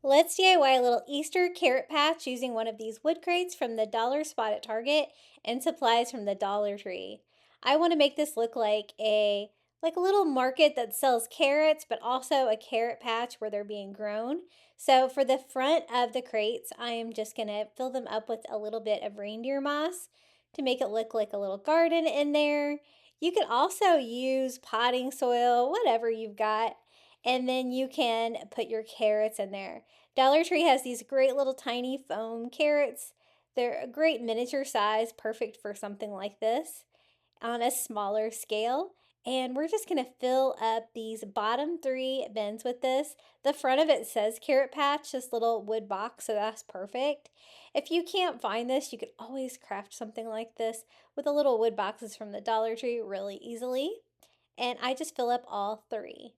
Let's DIY a little Easter carrot patch using one of these wood crates from the dollar spot at Target and supplies from the Dollar Tree. I want to make this look like a little market that sells carrots, but also a carrot patch where they're being grown. So for the front of the crates, I am just going to fill them up with a little bit of reindeer moss to make it look like a little garden in there. You can also use potting soil, whatever you've got, and then you can put your carrots in there. Dollar Tree has these great little tiny foam carrots. They're a great miniature size, perfect for something like this on a smaller scale. And we're just going to fill up these bottom three bins with this. The front of it says Carrot Patch, this little wood box, so that's perfect. If you can't find this, you could always craft something like this with the little wood boxes from the Dollar Tree really easily. And I just fill up all three.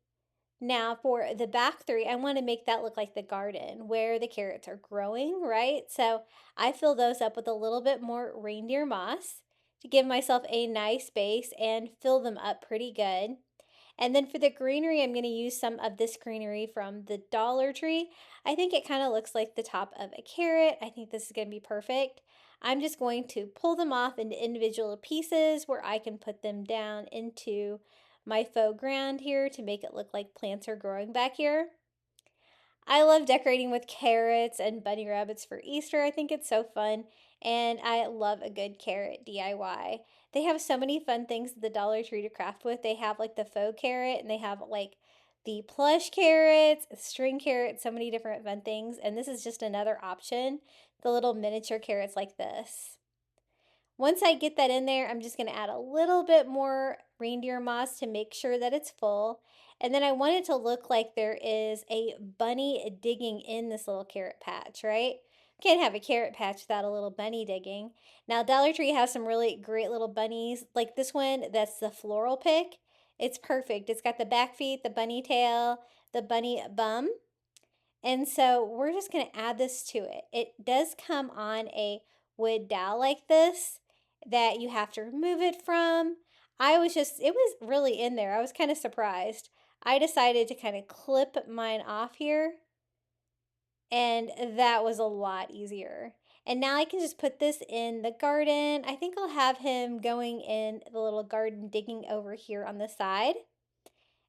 Now for the back three, I want to make that look like the garden where the carrots are growing, right? So I fill those up with a little bit more reindeer moss to give myself a nice base and fill them up pretty good. And then for the greenery, I'm going to use some of this greenery from the Dollar Tree. I think it kind of looks like the top of a carrot. I think this is going to be perfect. I'm just going to pull them off into individual pieces where I can put them down into my faux ground here to make it look like plants are growing back here. I love decorating with carrots and bunny rabbits for Easter. I think it's so fun. And I love a good carrot DIY. They have so many fun things at the Dollar Tree to craft with. They have like the faux carrot and they have like the plush carrots, string carrots, so many different fun things. And this is just another option, the little miniature carrots like this. Once I get that in there, I'm just going to add a little bit more reindeer moss to make sure that it's full. And then I want it to look like there is a bunny digging in this little carrot patch, right? Can't have a carrot patch without a little bunny digging. Now, Dollar Tree has some really great little bunnies, like this one that's the floral pick. It's perfect. It's got the back feet, the bunny tail, the bunny bum. And so we're just going to add this to it. It does come on a wood dowel like this that you have to remove it from. It was really in there. I was kind of surprised. I decided to kind of clip mine off here, and that was a lot easier. And now I can just put this in the garden. I think I'll have him going in the little garden digging over here on the side.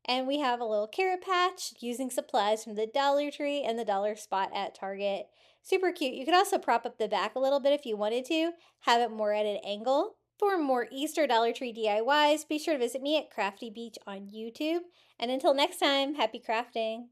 And we have a little carrot patch using supplies from the Dollar Tree and the Dollar Spot at Target. Super cute. You could also prop up the back a little bit if you wanted to, have it more at an angle. For more Easter Dollar Tree DIYs, be sure to visit me at Crafty Beach on YouTube. And until next time, happy crafting.